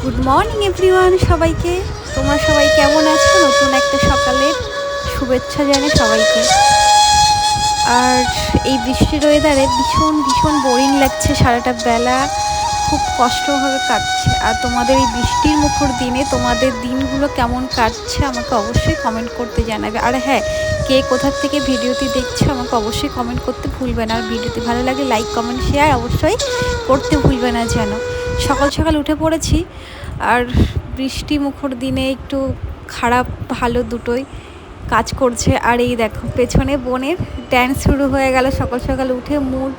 Good morning everyone সবাইকে। তোমরা সবাই কেমন আছো? নতুন একটা সকালের শুভেচ্ছা জানাই সবাইকে। আর এই বৃষ্টির ওয়েদারে ভীষণ ভীষণ বোরিং লাগছে, সারাটা বেলা খুব কষ্টভাবে কাটছে। আর তোমাদের এই বৃষ্টির মুখর দিনে তোমাদের দিনগুলো কেমন কাটছে আমাকে অবশ্যই কমেন্ট করতে জানাবে। আর হ্যাঁ, কে কোথার থেকে ভিডিওটি দেখছো আমাকে অবশ্যই কমেন্ট করতে ভুলবে না। আর ভিডিওটি ভালো লাগে লাইক কমেন্ট শেয়ার অবশ্যই করতে ভুলবে না যেন। সকাল সকাল উঠে পড়েছি, আর বৃষ্টি মুখর দিনে একটু খারাপ ভালো দুটোই কাজ করছে। আর এই দেখো পেছনে বোনের ড্যান্স শুরু হয়ে গেল সকাল সকাল উঠে। মুড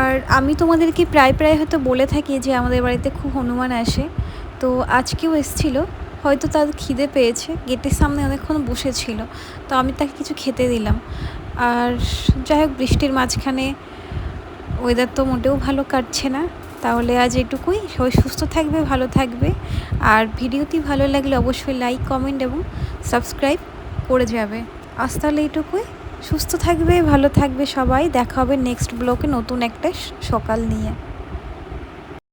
আর আমি তোমাদেরকে প্রায় প্রায় হয়তো বলে থাকি যে আমাদের বাড়িতে খুব হনুমান আসে। তো আজকেও এসেছিল, হয়তো তার খিদে পেয়েছে, গেটের সামনে অনেকক্ষণ বসেছিল, তো আমি তাকে কিছু খেতে দিলাম। আর যাই হোক, বৃষ্টির মাঝখানে ওয়েদার তো মোটেও ভালো কাটছে না। তাহলে আজ এটুকুই, সবাই সুস্থ থাকবে, ভালো থাকবে। আর ভিডিওটি ভালো লাগলে অবশ্যই লাইক কমেন্ট এবং সাবস্ক্রাইব করে যাবে। আজ তাহলে এইটুকুই, সুস্থ থাকবে, ভালো থাকবে সবাই। দেখা হবে নেক্সট ব্লগে নতুন একটা সকাল নিয়ে।